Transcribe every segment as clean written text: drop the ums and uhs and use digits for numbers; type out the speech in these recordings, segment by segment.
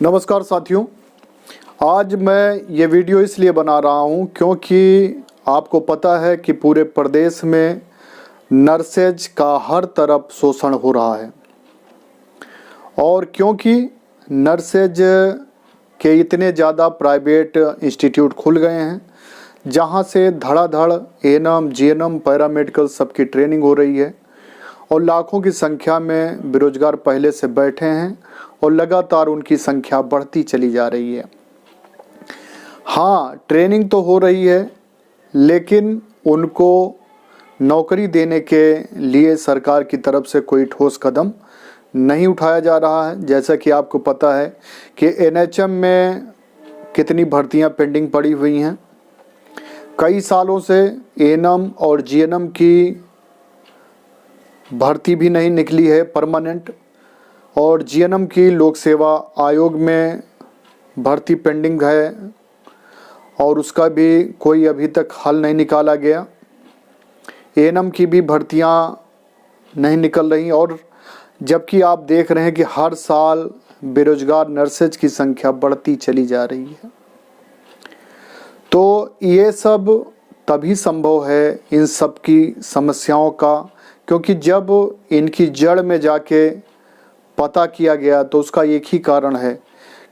नमस्कार साथियों, आज मैं ये वीडियो इसलिए बना रहा हूँ क्योंकि आपको पता है कि पूरे प्रदेश में नर्सेज का हर तरफ शोषण हो रहा है और क्योंकि नर्सेज के इतने ज़्यादा प्राइवेट इंस्टीट्यूट खुल गए हैं जहाँ से धड़ाधड़ एएनएम, जीएनएम, पैरामेडिकल सबकी ट्रेनिंग हो रही है और लाखों की संख्या में बेरोजगार पहले से बैठे हैं और लगातार उनकी संख्या बढ़ती चली जा रही है। हाँ, ट्रेनिंग तो हो रही है लेकिन उनको नौकरी देने के लिए सरकार की तरफ से कोई ठोस कदम नहीं उठाया जा रहा है। जैसा कि आपको पता है कि एनएचएम में कितनी भर्तियां पेंडिंग पड़ी हुई हैं। कई सालों से एएनएम और जीएनएम की भर्ती भी नहीं निकली है परमानेंट, और जीएनएम की लोक सेवा आयोग में भर्ती पेंडिंग है और उसका भी कोई अभी तक हल नहीं निकाला गया। एएनएम की भी भर्तियां नहीं निकल रही और जबकि आप देख रहे हैं कि हर साल बेरोजगार नर्सेज की संख्या बढ़ती चली जा रही है। तो ये सब तभी संभव है इन सब की समस्याओं का, क्योंकि जब इनकी जड़ में जाके पता किया गया तो उसका एक ही कारण है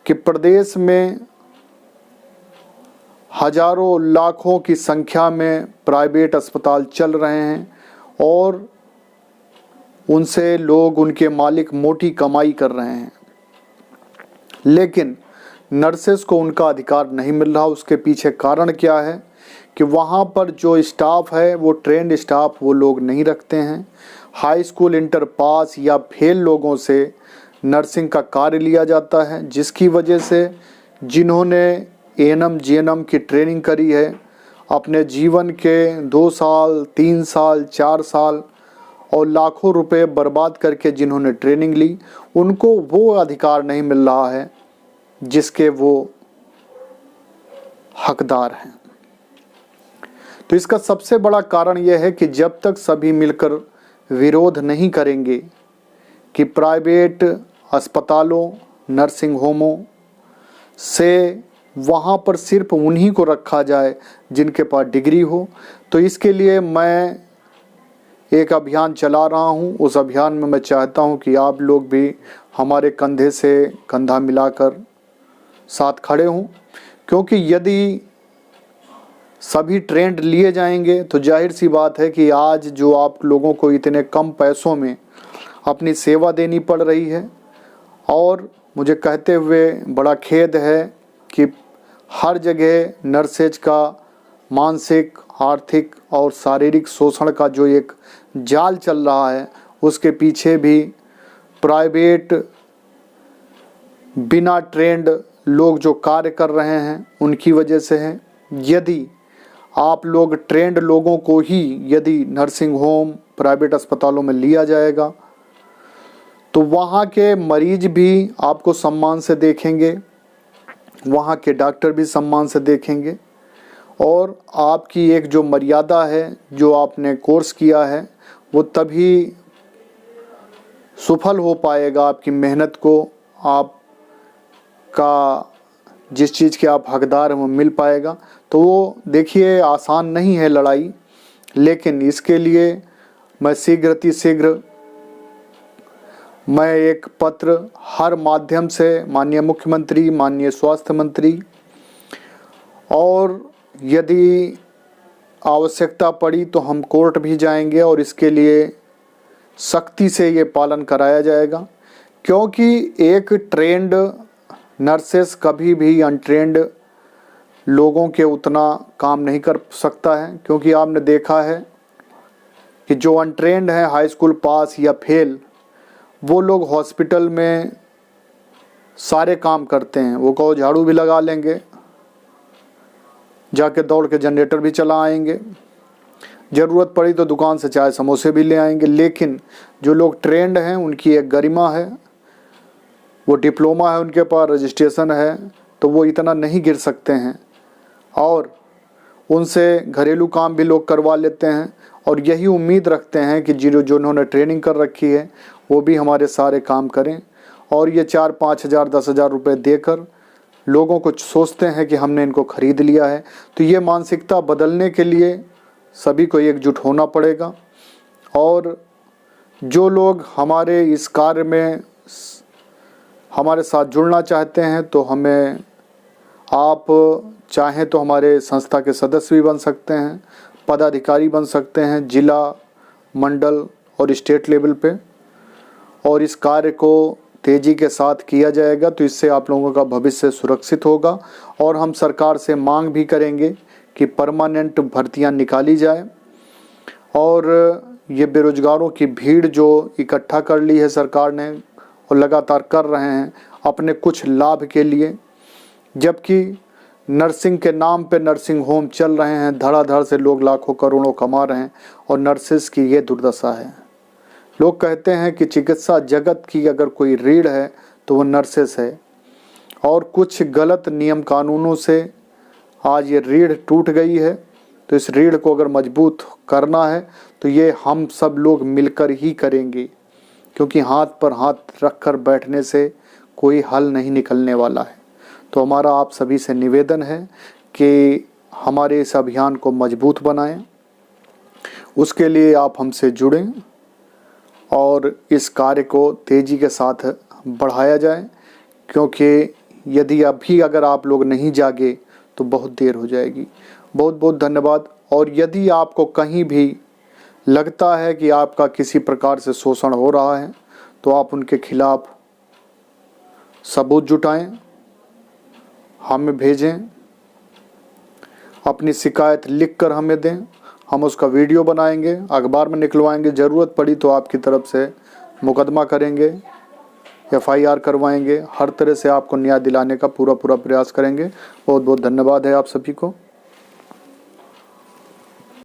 कि प्रदेश में हजारों लाखों की संख्या में प्राइवेट अस्पताल चल रहे हैं और उनसे लोग, उनके मालिक मोटी कमाई कर रहे हैं, लेकिन नर्सेस को उनका अधिकार नहीं मिल रहा। उसके पीछे कारण क्या है कि वहाँ पर जो स्टाफ है वो ट्रेंड स्टाफ वो लोग नहीं रखते हैं। हाई स्कूल इंटर पास या फेल लोगों से नर्सिंग का कार्य लिया जाता है, जिसकी वजह से जिन्होंने एएनएम जीएनएम की ट्रेनिंग करी है, अपने जीवन के 2 साल 3 साल 4 साल और लाखों रुपए बर्बाद करके जिन्होंने ट्रेनिंग ली, उनको वो अधिकार नहीं मिल रहा है जिसके वो हकदार हैं। तो इसका सबसे बड़ा कारण यह है कि जब तक सभी मिलकर विरोध नहीं करेंगे कि प्राइवेट अस्पतालों, नर्सिंग होमों से वहाँ पर सिर्फ उन्हीं को रखा जाए जिनके पास डिग्री हो, तो इसके लिए मैं एक अभियान चला रहा हूँ। उस अभियान में मैं चाहता हूँ कि आप लोग भी हमारे कंधे से कंधा मिलाकर साथ खड़े हों, क्योंकि यदि सभी ट्रेंड लिए जाएंगे तो जाहिर सी बात है कि आज जो आप लोगों को इतने कम पैसों में अपनी सेवा देनी पड़ रही है, और मुझे कहते हुए बड़ा खेद है कि हर जगह नर्सेज का मानसिक, आर्थिक और शारीरिक शोषण का जो एक जाल चल रहा है, उसके पीछे भी प्राइवेट बिना ट्रेंड लोग जो कार्य कर रहे हैं उनकी वजह से है। यदि आप लोग ट्रेंड लोगों को ही यदि नर्सिंग होम, प्राइवेट अस्पतालों में लिया जाएगा तो वहाँ के मरीज भी आपको सम्मान से देखेंगे, वहाँ के डॉक्टर भी सम्मान से देखेंगे, और आपकी एक जो मर्यादा है, जो आपने कोर्स किया है, वो तभी सफल हो पाएगा। आपकी मेहनत को, आपका जिस चीज़ के आप हकदार हैं वो मिल पाएगा। तो वो देखिए, आसान नहीं है लड़ाई, लेकिन इसके लिए मैं शीघ्र मैं एक पत्र हर माध्यम से माननीय मुख्यमंत्री, माननीय स्वास्थ्य मंत्री, और यदि आवश्यकता पड़ी तो हम कोर्ट भी जाएंगे और इसके लिए सख्ती से ये पालन कराया जाएगा, क्योंकि एक ट्रेंड नर्सेस कभी भी अनट्रेंड लोगों के उतना काम नहीं कर सकता है। क्योंकि आपने देखा है कि जो अनट्रेंड हैं, हाई स्कूल पास या फेल, वो लोग हॉस्पिटल में सारे काम करते हैं। वो कहो झाड़ू भी लगा लेंगे, जाके दौड़ के जनरेटर भी चला आएंगे, ज़रूरत पड़ी तो दुकान से चाय समोसे भी ले आएंगे। लेकिन जो लोग ट्रेंड हैं उनकी एक गरिमा है, वो डिप्लोमा है, उनके पास रजिस्ट्रेशन है, तो वो इतना नहीं गिर सकते हैं और उनसे घरेलू काम भी लोग करवा लेते हैं और यही उम्मीद रखते हैं कि जिन्होंने ट्रेनिंग कर रखी है वो भी हमारे सारे काम करें और ये 4-5 हज़ार 10 हज़ार रुपये देकर लोगों को सोचते हैं कि हमने इनको खरीद लिया है। तो ये मानसिकता बदलने के लिए सभी को एकजुट होना पड़ेगा। और जो लोग हमारे इस कार्य में हमारे साथ जुड़ना चाहते हैं तो हमें, आप चाहें तो हमारे संस्था के सदस्य भी बन सकते हैं, पदाधिकारी बन सकते हैं जिला, मंडल और स्टेट लेवल पे। और इस कार्य को तेज़ी के साथ किया जाएगा तो इससे आप लोगों का भविष्य सुरक्षित होगा। और हम सरकार से मांग भी करेंगे कि परमानेंट भर्तियां निकाली जाए। और ये बेरोजगारों की भीड़ जो इकट्ठा कर ली है सरकार ने और लगातार कर रहे हैं अपने कुछ लाभ के लिए, जबकि नर्सिंग के नाम पे नर्सिंग होम चल रहे हैं, धड़ाधड़ से लोग लाखों करोड़ों कमा रहे हैं और नर्सेस की ये दुर्दशा है। लोग कहते हैं कि चिकित्सा जगत की अगर कोई रीढ़ है तो वो नर्सेस है, और कुछ गलत नियम कानूनों से आज ये रीढ़ टूट गई है। तो इस रीढ़ को अगर मजबूत करना है तो ये हम सब लोग मिलकर ही करेंगे, क्योंकि हाथ पर हाथ रखकर बैठने से कोई हल नहीं निकलने वाला है। तो हमारा आप सभी से निवेदन है कि हमारे इस अभियान को मजबूत बनाएं। उसके लिए आप हमसे जुड़ें और इस कार्य को तेज़ी के साथ बढ़ाया जाए, क्योंकि यदि अभी अगर आप लोग नहीं जागे तो बहुत देर हो जाएगी। बहुत बहुत धन्यवाद। और यदि आपको कहीं भी लगता है कि आपका किसी प्रकार से शोषण हो रहा है तो आप उनके खिलाफ सबूत जुटाएं, हमें भेजें, अपनी शिकायत लिखकर हमें दें, हम उसका वीडियो बनाएंगे, अखबार में निकलवाएंगे, ज़रूरत पड़ी तो आपकी तरफ से मुकदमा करेंगे, FIR करवाएंगे। हर तरह से आपको न्याय दिलाने का पूरा प्रयास करेंगे। बहुत बहुत धन्यवाद है आप सभी को।